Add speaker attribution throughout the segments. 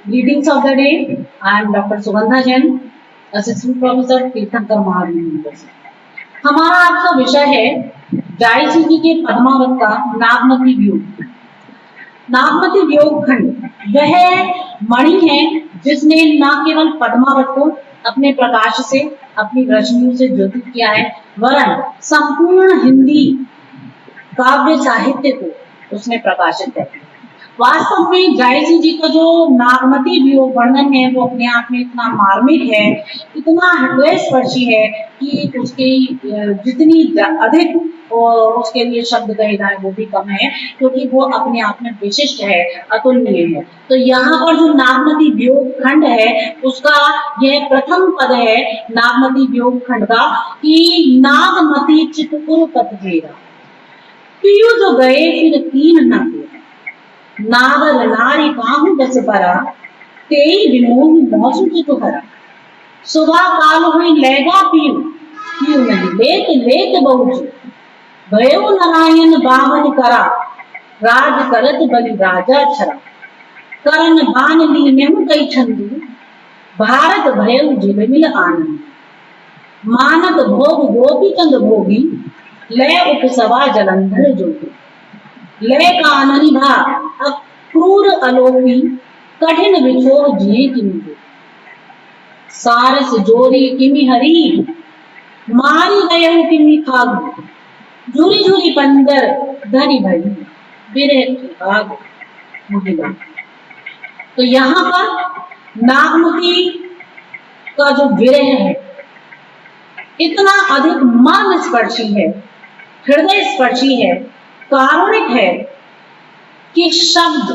Speaker 1: Greetings of the day. I am Dr. Sugandha Jain, Assistant Professor तीर्थंकर Mahavir university. हमारा आज का विषय है जायसीजी के पद्मावत का नागमती वियोग। नागमती वियोग खंड वह मणि है जिसने न केवल पद्मावत को अपने प्रकाश से, अपनी रश्मियों से ज्योतित किया है, वरन संपूर्ण हिंदी काव्य साहित्य को उसने प्रकाशित कर दिया। वास्तव में जायसीजी का जो नागमती वियोग वर्णन है वो अपने आप में इतना मार्मिक है, इतना हृदय स्पर्शी है कि उसकी जितनी अधिक उसके लिए शब्द कहे जाए वो भी कम है, क्योंकि वो अपने आप में विशिष्ट है, अतुलनीय है। तो यहाँ पर जो नागमती वियोग खंड है उसका यह प्रथम पद है नागमती वियोग खंड का कि नागमती चितपुर पत घेरा, पियु जो गए फिर कीन न फेरा, नागर नारी काहू बस परा, तेई विमोह मौसू चितुहरा, सुबह काल हुई लेगा पियु, पियु नहीं लेत लेत बहुचु, भयो नारायण बावन करा, राज करत बलि राजा छरा, करण बान ली नेहु कई छंदू, भारत भयो जिलमिल आनंद, मानत भोग गोपी चंद भोगी, लय उपसभा जलंधर जोगी, लय काननी भा अक्रूर अलोपी, कठिन विछोर जिये किमी, सारस जोरी किमी हरी, मारी गये किमी खागु, झूरी झूरी पंदर धरी भरी, बिरह की आग मुहिला। तो यहाँ पर नागमती का जो विरह है इतना अधिक मर्म स्पर्शी है, हृदय स्पर्शी है, कारुणिक है कि शब्द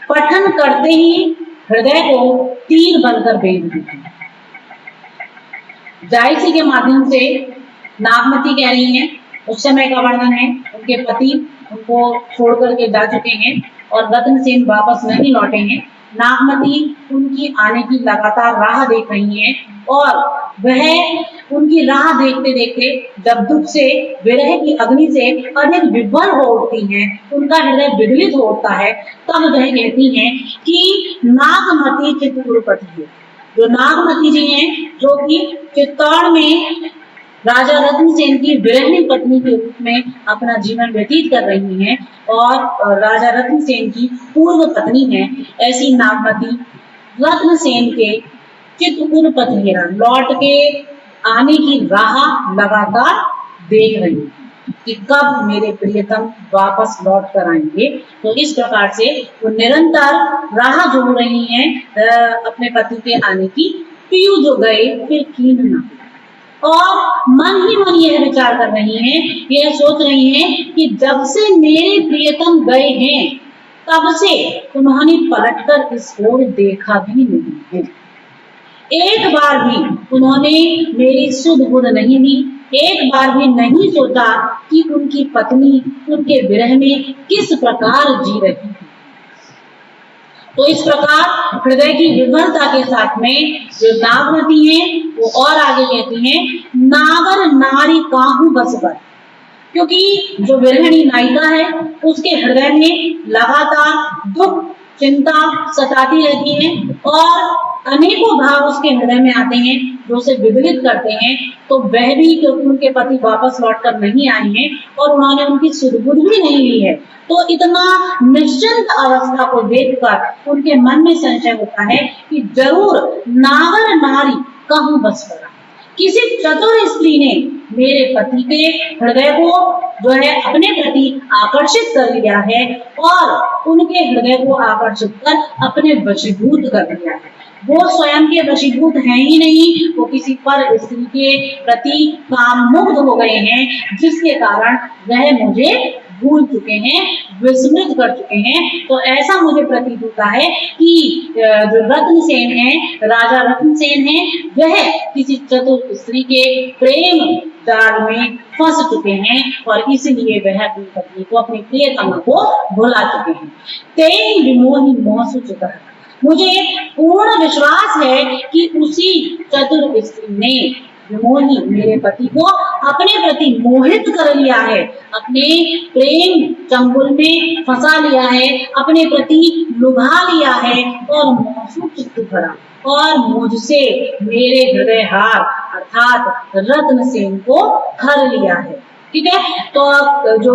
Speaker 1: पठन करते ही हृदय को तीर बनकर भेज देते हैं। जायसी के माध्यम से नागमती कह रही हैं, उस समय का वर्णन है, उनके पति उनको छोड़ करके जा चुके हैं और रत्नसेन वापस नहीं लौटे हैं। नागमती उनकी आने की लगातार राह देख रही हैं और वह उनकी राह देखते देखते जब दुख से, विरह की अग्नि से अधिक विभोर हो उठती हैं, उनका हृदय विगलित हो उठता है, तब वह कहती हैं कि नागमती चित्तौड़पति है। जो नागमती जी हैं जो कि चित्तौड़ में राजा रत्नसेन की विरहणी पत्नी के रूप में अपना जीवन व्यतीत कर रही हैं और राजा रत्नसेन की पूर्व पत्नी है, ऐसी नागमती रत्नसेन के चित्तपुर पत घेरा, लौट के आने की राह लगातार देख रही है कि कब मेरे प्रियतम वापस लौट कर आएंगे। तो इस प्रकार से वो निरंतर राह जोड़ रही हैं अपने पति के आने की। पियु जो गए फिर कीन न, और मन ही मन यह विचार कर रही हैं, यह सोच रही हैं कि जब से मेरे प्रियतम गए हैं तब से उन्होंने पलटकर इस ओर देखा भी नहीं है, एक बार भी उन्होंने मेरी सुध बुध नहीं दी, एक बार भी नहीं सोचा कि उनकी पत्नी उनके विरह में किस प्रकार जी रही है। तो इस प्रकार हृदय की विभरता के साथ में जो नागमती हैं वो और आगे कहती हैं, नागर नारी काहू बस पर, क्योंकि जो विरहणी नायिका है उसके हृदय में लगातार दुख चिंता सताती रहती है और अनेकों भाव उसके हृदय में आते हैं जो उसे विगलित करते हैं। तो वह भी क्योंकि उनके पति वापस लौटकर नहीं आए हैं और उन्होंने उनकी सुध-बुध भी नहीं ली है, तो इतना निश्चिंत अवस्था को देखकर उनके मन में संशय होता है कि जरूर नागर नारी कहूं बस पड़ा, किसी चतुर स्त्री ने मेरे पति के हृदय को जो है अपने प्रति आकर्षित कर लिया है और उनके हृदय को आकर्षित कर अपने वशीभूत कर लिया है। वो स्वयं के वशीभूत हैं ही नहीं, वो किसी पर स्त्री के प्रति काममुग्ध हो गए हैं, जिसके कारण वह मुझे भूल चुके हैं, विस्मृत कर चुके हैं। तो ऐसा मुझे प्रतीत होता है कि जो रत्नसेन है, राजा रत्नसेन है, वह किसी चतुर स्त्री के प्रेम जाल में फंस चुके हैं और इसलिए वह अपनी पत्नी को, अपनी प्रियतमा को भुला चुके हैं। तेई विमोही मोहसु चितः, मुझे पूर्ण विश्वास है कि उसी चतुर स्त्री ने विमोही, मेरे पति को अपने प्रति मोहित कर लिया है, अपने प्रेम चंगुल में फंसा लिया है, अपने प्रति लुभा लिया है और मौसू चित्त भरा और मुझसे मेरे हृदय हार अर्थात रत्नसेन को हर लिया है। ठीक है, तो अब जो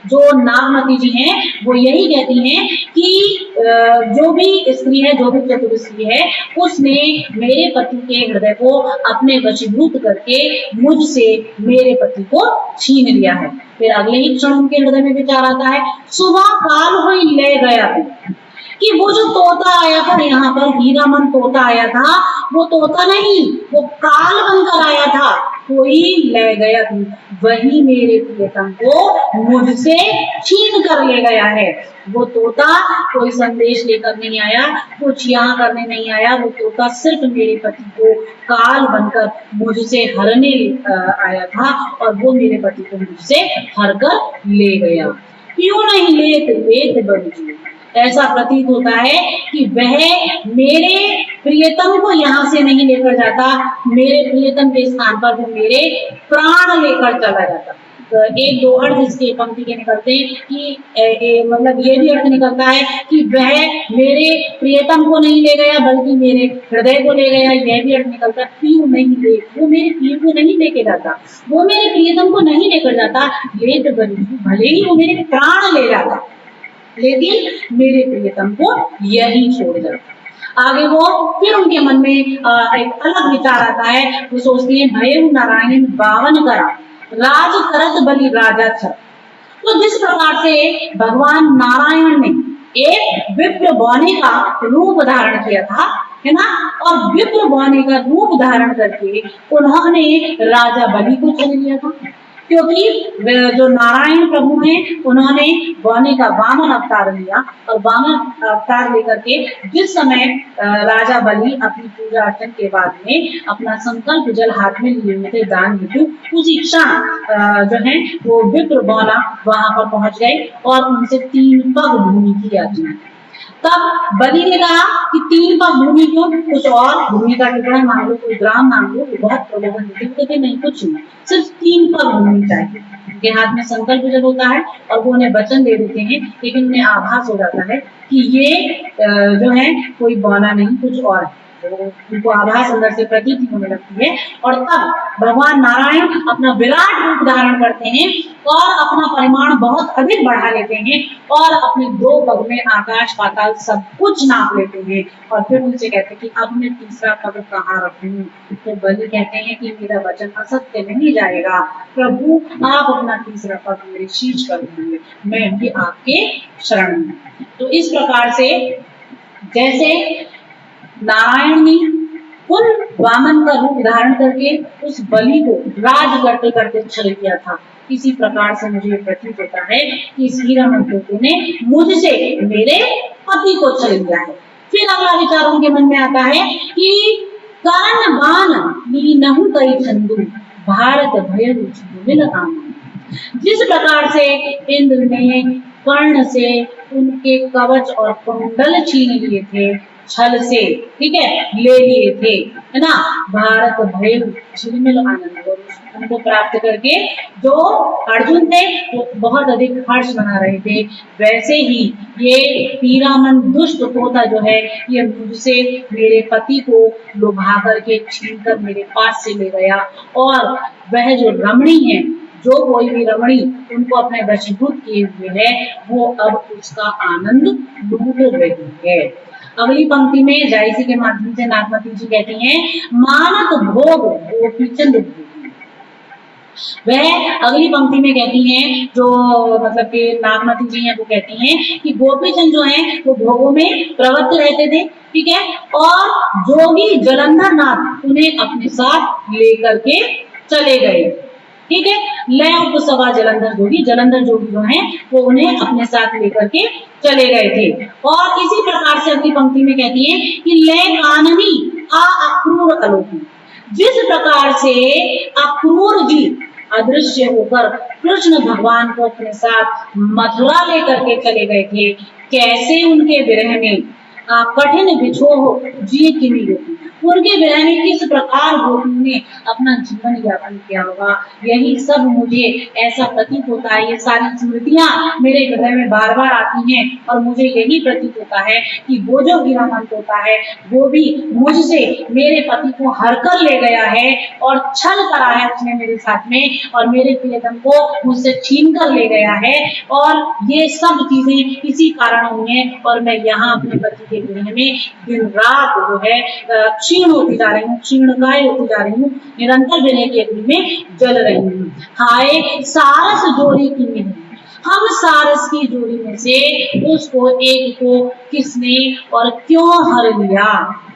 Speaker 1: जो नागमती जी हैं वो यही कहती हैं कि जो भी स्त्री है, जो भी चतुर स्त्री है, उसने मेरे पति के हृदय को अपने वशीभूत करके मुझसे मेरे पति को छीन लिया है। फिर अगले ही क्षण उनके हृदय में विचार आता है, सुबह काल हुई ले गया कि वो जो तोता आया था यहाँ पर, हीरामन तोता आया था, वो तोता नहीं, वो काल बनकर आया था, कोई ले गया, वही मेरे प्रियतम को मुझसे छीन कर ले गया है। वो तोता कोई संदेश लेकर नहीं आया, कुछ यहाँ करने नहीं आया, वो तोता सिर्फ मेरे पति को काल बनकर मुझसे हरने आया था और वो मेरे पति को मुझसे हर कर ले गया। क्यों नहीं लेत बंजू, ऐसा प्रतीत होता है कि वह मेरे प्रियतम को यहाँ से नहीं लेकर जाता, मेरे प्रियतम के स्थान पर वो मेरे प्राण लेकर चला जाता। तो एक दो अर्थ इसके पंक्ति के निकलते हैं कि मतलब ये भी अर्थ निकलता है कि वह मेरे प्रियतम को नहीं ले गया बल्कि मेरे हृदय को ले गया। यह भी अर्थ निकलता है प्रिय नहीं ले, वो मेरे प्रिय को नहीं लेके जाता, वो मेरे प्रियतम को नहीं लेकर जाता, लेत बंजू, भले ही वो मेरे प्राण ले जाता लेकिन मेरे प्रियतम को यही छोड़ जाता। आगे वो फिर उनके मन में एक अलग विचार आता है, वो सोचती है भय नारायण बावन करा राज करत बलि राजा छर। तो जिस प्रकार से भगवान नारायण ने एक विप्र बौने का रूप धारण किया था, है ना, और विप्र बौने का रूप धारण करके उन्होंने राजा बलि को छीन लिया था, क्योंकि जो नारायण प्रभु हैं उन्होंने बौने का वामन अवतार लिया और वामन अवतार लेकर के जिस समय राजा बलि अपनी पूजा अर्चन के बाद में अपना संकल्प जल हाथ में लिए हुए थे दान हेतु, उसी क्षण जो है वो विप्र बौना वहां पर पहुंच गए और उनसे 3 पग भूमि की याचना। तब बलि ने कहा कि 3 पग भूमि क्यों, कुछ और भूमि का टुकड़ा मांग लो, कोई ग्राम मांग लो, बहुत प्रलोभन देते नहीं, कुछ नहीं, सिर्फ 3 पग भूमि चाहिए। उनके हाथ में संकल्प जब होता है और वो उन्हें वचन दे देते हैं, लेकिन उन्हें आभास हो जाता है कि ये जो है कोई बौना नहीं, कुछ और है। तो उनको आभास अंदर से प्रतीति होने लगती है और तब भगवान नारायण अपना विराट रूप धारण करते हैं और अपना परिमाण बहुत अधिक बढ़ा लेते हैं और अपने 2 पग में आकाश पाताल सब कुछ नाप लेते हैं और फिर उनसे कहते हैं कि अब मैं तीसरा पग कहाँ रखूं। तो बलि कहते हैं कि मेरा वचन असत्य नहीं जाएगा, प्रभु आप अपना तीसरा पग मेरे शीश कर दीजिए, मैं भी आपके शरण में। तो इस प्रकार से जैसे नारायण ने उन वामन का रूप धारण करके उस बलि को राज करते करते छल किया था, इसी प्रकार से मुझे प्रतीत होता है कि इस हीरामन ने मुझसे मेरे पति को छल लिया है। फिर अगला विचार उनके मन में आता है कि कर्ण बाण लीनहु कई छंदु भारत भय मिल आम। जिस प्रकार से इंद्र ने कर्ण से उनके कवच और कुंडल छीन लिए थे छल से, ठीक है, ले लिए थे, है ना, भारत भय झिलमिल आनंद, और उनको प्राप्त करके जो अर्जुन थे वो बहुत अधिक हर्ष मना रहे थे, वैसे ही ये हीरामन दुष्ट तोता जो है ये मुझसे मेरे पति को लुभा करके छीन कर मेरे पास से ले गया और वह जो रमणी है, जो कोई भी रमणी उनको अपने वशीभूत किए हुए है, वो अब उसका आनंद लूट रही है। अगली पंक्ति में जायसी के माध्यम से नागमती जी कहती हैं, मानत भोग गोपीचंद भोगी। वह अगली पंक्ति में कहती हैं, जो मतलब कि नागमती जी हैं वो कहती हैं कि गोपीचंद जो हैं वो भोगों में प्रवृत्त रहते थे, ठीक है, और जोगी जलंधर नाथ उन्हें अपने साथ लेकर के चले गए, ठीक है, लय उपसभा जलंधर जोगी जो हैं वो उन्हें अपने साथ लेकर के चले गए थे। और इसी प्रकार से अगली पंक्ति में कहती है कि लय काननी अक्रूर अलोकी। जिस प्रकार से अक्रूर जी अदृश्य होकर कृष्ण भगवान को अपने साथ मथुरा लेकर के चले गए थे, कैसे उनके विरह में कठिन बिछोह जी किमी होती, उनके विरह में किस प्रकार गोपियों ने अपना जीवन यापन किया होगा, यही सब मुझे ऐसा प्रतीत होता है। ये सारी स्मृतियां मेरे हृदय में बार बार आती हैं और मुझे यही प्रतीत होता है कि वो जो हीरामंत होता है वो भी मुझसे मेरे पति को हर कर ले गया है और छल करा है उसने मेरे साथ में, और मेरे प्रियतम को मुझसे छीन कर ले गया है। और ये सब चीजें इसी कारण हुई हैं और मैं यहाँ अपने पति के विरह में दिन रात जो है क्षीण होती जा रही हूँ, क्षीणकाय होती जा रही हूँ, निरंतर विरह के अग्नि में जल रही हूँ। हाय सारस जोड़ी की मिली, हम सारस की जोड़ी में से उसको एक को किसने और क्यों हर लिया।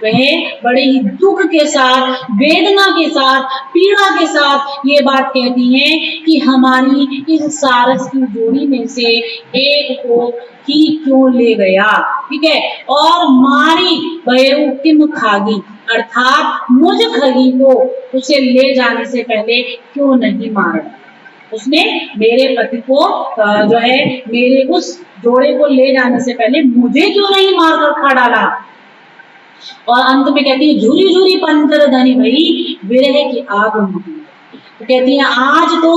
Speaker 1: वह बड़े ही दुख के साथ, वेदना के साथ, पीड़ा के साथ ये बात कहती हैं कि हमारी इस सारस की जोड़ी में से एक को ही क्यों ले गया। ठीक है, और मारी भयउ किम खागी, अर्थात मुझ खगी को उसे ले जाने से पहले क्यों नहीं मारा। उसने मेरे पति को जो है मेरे उस जोड़े को ले जाने से पहले मुझे क्यों नहीं मारकर खा डाला। और अंत में कहती है झूरी झूरी पंजर धनी भई विरह की आग मुझी। तो कहती है आज तो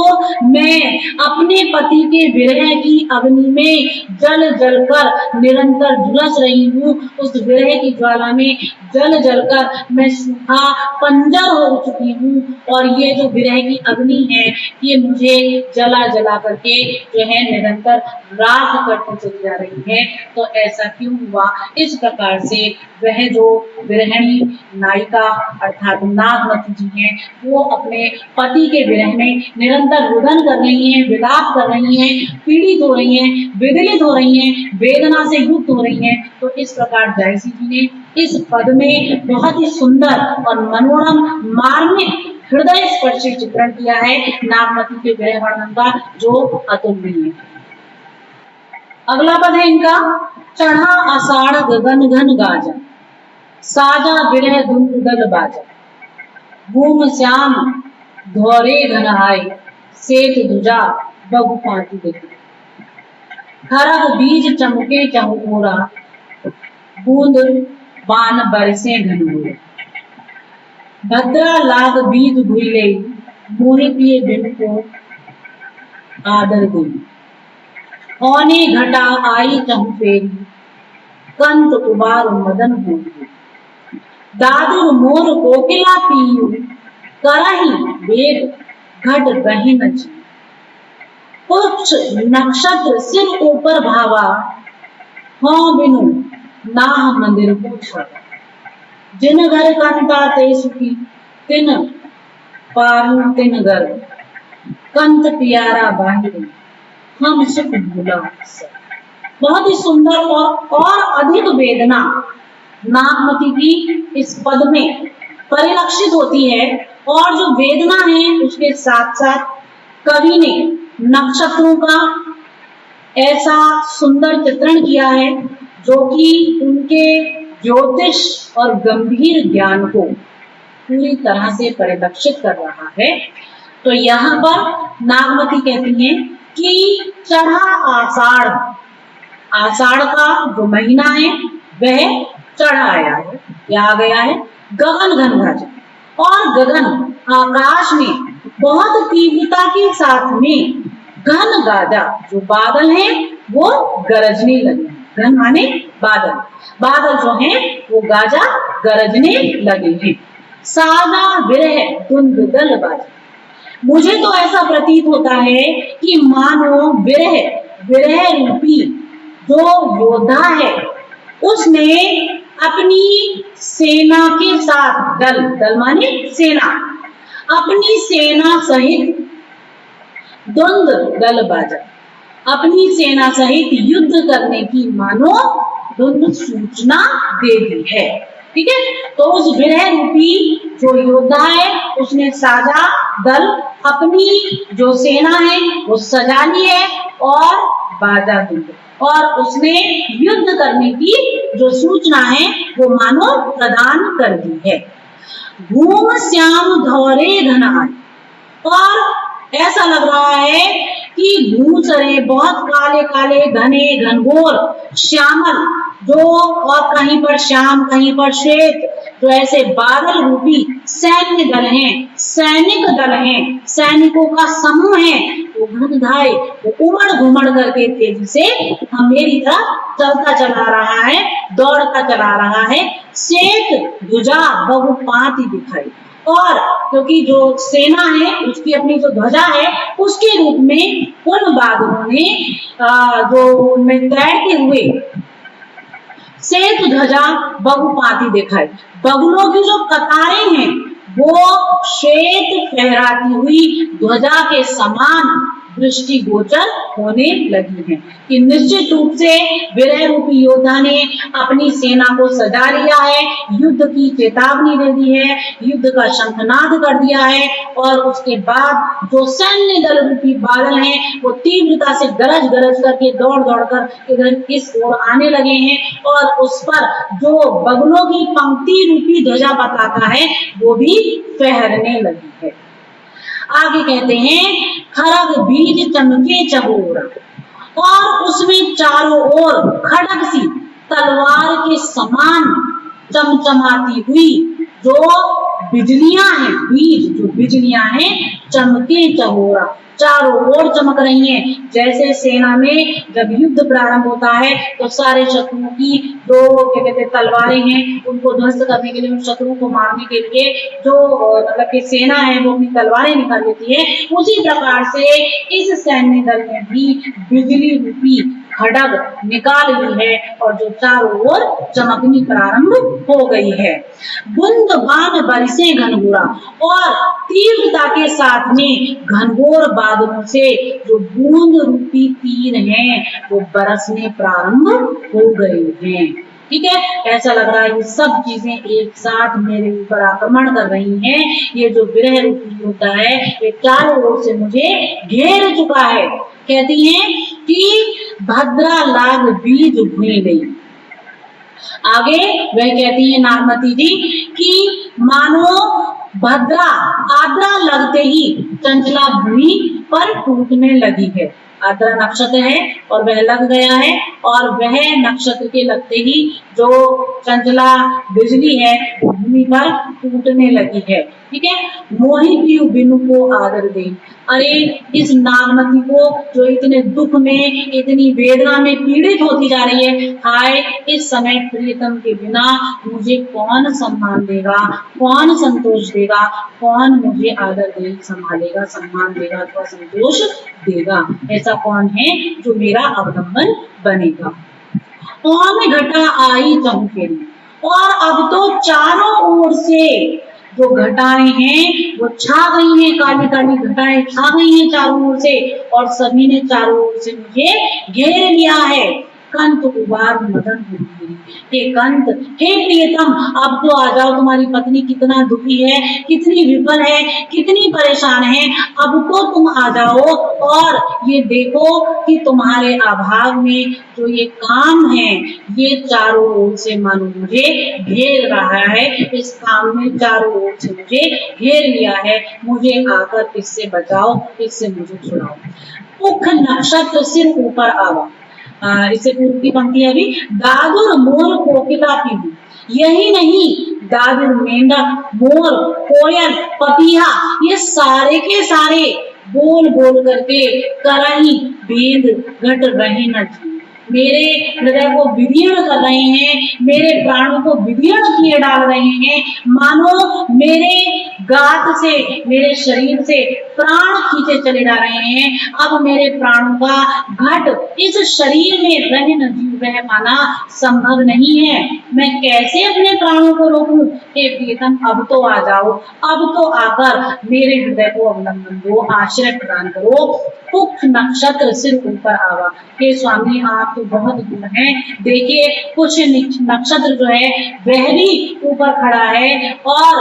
Speaker 1: मैं अपने पति के विरह की अग्नि में जल जल कर निरंतर झुलस रही हूँ। उस विरह की ज्वाला में जल जल कर मैं सूखा पंजर हो चुकी हूँ और ये जो विरह की अग्नि है ये मुझे जला जला करके जो है निरंतर राख करती चली जा रही है। तो ऐसा क्यों हुआ। इस प्रकार से वह जो विरहिणी नायिका अर्थात नागमती जी हैं वो अपने पति के विरह में निरंतर रुदन कर रही हैं, विलाप कर रही हैं, पीड़ित हो रही हैं, विदलित हो रही हैं, वेदना से युक्त हो रही हैं। तो इस प्रकार जायसी जी ने इस पद में बहुत ही सुंदर और मनोरम मार्मिक हृदय स्पर्शी चित्रण किया है नागमती के विरह वर्णन का जो अतुलनीय है। अगला पद है इनका चढ़ा आषाढ़ गगन घन गाजा, साजा विरह धुंध दल बाजा, भूम श्याम धौरे घन आए, सेत दुजा बगु पाती देखी, खरग बीज चमके चहुओरा, बूंद बान बरसे घनघोर, भद्रा लाग बीज भूले, मोहे पिए बिन को आदर गई, औने घटा आई चहु फेरी, कंत उबार मदन होगी, दादुर मोर कोकिला पीयू, करही वेद घट बही नची, पुक्ष नक्षत्र सिर ऊपर भावा, हाँ बिनु नाह मंदिर पूछा, जिन घर कंता ते सुखी, तिन पारू तिन घर, कंत प्यारा बाहिर, हम सुख भूला। बहुत ही सुंदर और अधिक वेदना नागमती की इस पद में परिलक्षित होती है। और जो वेदना है उसके साथ साथ कवि ने नक्षत्रों का ऐसा सुंदर चित्रण किया है जो कि उनके ज्योतिष और गंभीर ज्ञान को पूरी तरह से परिलक्षित कर रहा है। तो यहाँ पर नागमती कहती हैं कि चढ़ा आषाढ़, आषाढ़ का जो महीना है वह चढ़ आया है या आ गया है, गगन घन गाजा, और गगन आकाश में बहुत तीव्रता के साथ में घन गाजा, जो बादल हैं वो गरजने लगे। घन माने बादल, बादल जो हैं वो गाजा गरजने लगे हैं। सादा विरह धुंध दल बाजा, मुझे तो ऐसा प्रतीत होता है कि मानो विरह, विरह रूपी जो योद्धा है उसने अपनी सेना के साथ, दल, दल माने सेना, अपनी सेना सहित द्वंद दल बाजा, अपनी सेना सहित युद्ध करने की मानो द्वंद सूचना दे दी है। ठीक है, तो उस विरह रूपी जो योद्धा है उसने साजा दल, अपनी जो सेना है वो सजा ली है और बाजा दी, और उसने युद्ध करने की जो सूचना है वो मानो प्रदान कर दी है। भूम श्याम धौरे घन आए, और ऐसा लग रहा है कि भूसरे बहुत काले काले घने घनघोर श्यामल जो और कहीं पर श्याम, कहीं पर श्वेत, जो ऐसे बादल रूपी सैन्य दल हैं, सैनिक दल हैं, सैनिकों का समूह है, वो घुमधाए, वो उमड़ घुमड़ करके तेजी से मेरी तरफ चलता चला रहा है, दौड़ता चला रहा है। श्वेत ध्वजा बहुपांति दिखाई, और क्योंकि जो सेना है उसकी अपनी जो ध्वजा है उसके रूप में उन बादलों ने जो उनमें तैरते हुए श्वेत ध्वजा बहुपांति दिखाई। बगुलों की जो कतारें हैं वो श्वेत फहराती हुई ध्वजा के समान दृष्टिगोचर होने लगी हैं कि निश्चित रूप से विरह रूपी योद्धा ने अपनी सेना को सजा लिया है, युद्ध की चेतावनी दे दी है, युद्ध का शंखनाद कर दिया है, और उसके बाद जो सैन्य दल रूपी बादल हैं वो तीव्रता से गरज गरज करके दौड़ दौड़ कर इधर इस ओर आने लगे हैं, और उस पर जो बगुलों की पंक्ति रूपी ध्वजा पताका है वो भी फहरने लगी है। आगे कहते हैं खरग बीज चमके चबूरा, और उसमें चारों ओर खड़ग सी तलवार के समान चमचमाती हुई जो बिजलियां हैं, बीज जो बिजलियां हैं चमके चबूरा, चारों ओर चमक रही हैं। जैसे सेना में जब युद्ध प्रारंभ होता है तो सारे शत्रुओं की जो क्या कहते हैं तलवारें हैं उनको ध्वस्त करने के लिए, उन शत्रुओं को मारने के लिए जो मतलब कि सेना है वो अपनी तलवारें निकाल लेती है, उसी प्रकार से इस सैन्य दल ने भी बिजली रूपी खड़ग निकाल ली है और जो चारों ओर चमकनी प्रारंभ हो गई है। बुंद बान बरसे घनघोरा, और तीव्रता के साथ में घनघोर बादलों से जो बूंद रूपी तीर हैं वो बरसने प्रारंभ हो गए हैं। ठीक है, ऐसा लग रहा है ये सब चीजें एक साथ मेरे ऊपर आक्रमण कर रही हैं। ये जो विरह रूपी होता है ये चारों ओर से मुझे घेर चुका है। कहती हैं कि भद्रा लाग बीज भूमि गई। आगे वह कहती है नागमती जी कि मानो भद्रा आद्रा लगते ही चंचला भूमि पर टूटने लगी है। आद्रा नक्षत्र है और वह लग गया है, और वह नक्षत्र के लगते ही जो चंचला बिजली है वो भूमि पर टूटने लगी है। ठीक है, मोहि पीयू बिनु को आदर दे। अरे इस नागमती को जो इतने दुख में, इतनी वेदना में पीड़ित होती जा रही है, हाय इस समय प्रियतम के बिना मुझे कौन सम्मान देगा, कौन संतोष देगा, कौन मुझे आदर दे संभालेगा, सम्मान देगा अथवा संतोष देगा, ऐसा कौन है जो मेरा अवलंबन बनेगा। कौन घटा आई चमकेरी, और अब तो चारों ओर से जो घटाएं हैं वो छा गई हैं, काली काली घटाएं छा गई हैं चारों ओर से, और सभी ने चारों ओर से मुझे घेर लिया है। कंत उबार मदन हुई, हे कंत, हे प्रियतम, अब तो आ जाओ, तुम्हारी पत्नी कितना दुखी है, कितनी विफल है, कितनी परेशान है, अब तो तुम आ जाओ और ये देखो कि तुम्हारे अभाव में जो ये काम है ये चारों ओर से मानो मुझे घेर रहा है, इस काम में चारों ओर से मुझे घेर लिया है, मुझे आकर इससे बचाओ, इससे मुझे छुड़ाओ। उख नक्षत्र सिर ऊपर आवा, इससे पूर्व की पंक्ति है अभी, दादुर मोर कोकिला पीहू, यही नहीं दादुर मेंढक मोर कोयल पपीहा ये सारे के सारे बोल बोल करके करही बेद घट रहे न जी, मेरे हृदय को विदीर्ण कर रहे हैं, मेरे प्राणों को विदीर्ण किए डाल रहे हैं, मानो मेरे गात से, मेरे शरीर से प्राण खींचे चले जा रहे हैं। अब मेरे प्राणों का घट इस शरीर में रह न जीव रह पाना संभव नहीं है, मैं कैसे अपने प्राणों को रोकूं। हे प्रियतम, अब तो आ जाओ, अब तो आकर मेरे हृदय को अवलंबन दो, आश्रय प्रदान करो। उक्त नक्षत्र सिर ऊपर आवा, हे स्वामी आप तो बहुत दूर हैं, देखिए कुछ नक्षत्र जो है वह भी ऊपर खड़ा है, और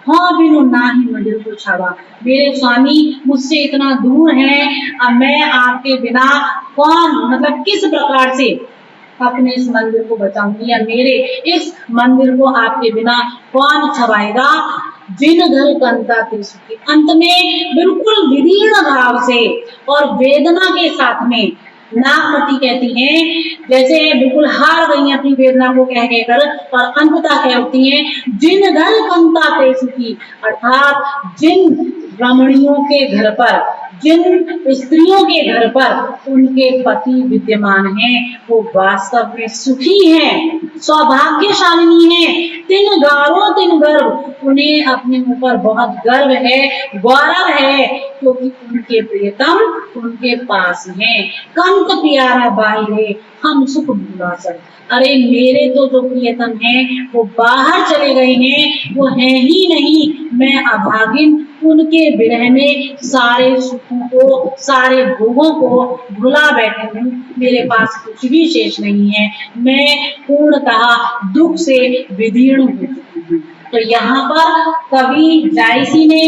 Speaker 1: हाँ बिनु ना ही मंदिर को छावा, मेरे स्वामी मुझसे इतना दूर है, अब मैं आपके बिना कौन, मतलब किस प्रकार से अपने इस मंदिर को बचाऊंगी, या मेरे इस मंदिर को आपके बिना कौन छवाएगा। जिन घर कंता अंत में बिल्कुल विदीर्ण भाव से और वेदना के साथ में नागमती कहती हैं, जैसे बिल्कुल हार गई अपनी वेदना को कह कहकर, और अंततः कहती हैं, जिन घर कंता ते सुखी, अर्थात जिन रमणियों के घर पर, जिन स्त्रियों के घर पर उनके पति विद्यमान हैं, वो वास्तव में सुखी हैं, सौभाग्यशालिनी हैं। तिन गारो तिन गर्व, उन्हें अपने ऊपर बहुत गर्व है, गौरव है, क्योंकि उनके प्रियतम उनके पास हैं। कंत प्यारा बाहिरे, हम सुख भूला सब। अरे मेरे तो जो प्रियतम हैं वो बाहर चले गए हैं, वो हैं ही नहीं, मैं अभागिन उनके विरह में सारे सुखों को, सारे भोगों को भुला बैठी हूँ, मेरे पास कुछ भी शेष नहीं है, मैं पूर्णतः दुख से विदीर्ण हो चुकी हूँ। तो यहाँ पर कवि जायसी ने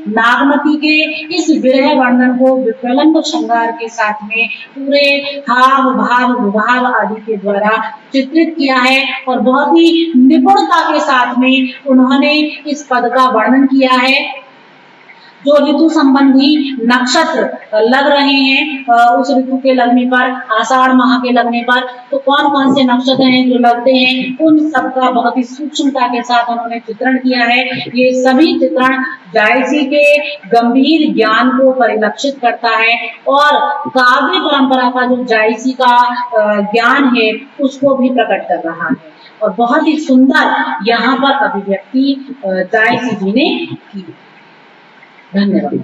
Speaker 1: नागमती के इस विरह वर्णन को विप्रलंब श्रृंगार के साथ में पूरे हाव भाव विभाव आदि के द्वारा चित्रित किया है, और बहुत ही निपुणता के साथ में उन्होंने इस पद का वर्णन किया है। जो ऋतु संबंधी नक्षत्र लग रहे हैं उस ऋतु के लगने पर, आषाढ़ माह के लगने पर, तो कौन कौन से नक्षत्र हैं जो लगते हैं, उन सबका बहुत ही सूक्ष्मता के साथ उन्होंने चित्रण किया है। ये सभी चित्रण जायसी के गंभीर ज्ञान को परिलक्षित करता है, और काव्य परंपरा का जो जायसी का ज्ञान है उसको भी प्रकट कर रहा है, और बहुत ही सुंदर यहाँ पर अभिव्यक्ति जायसी जी ने की। धन्यवाद।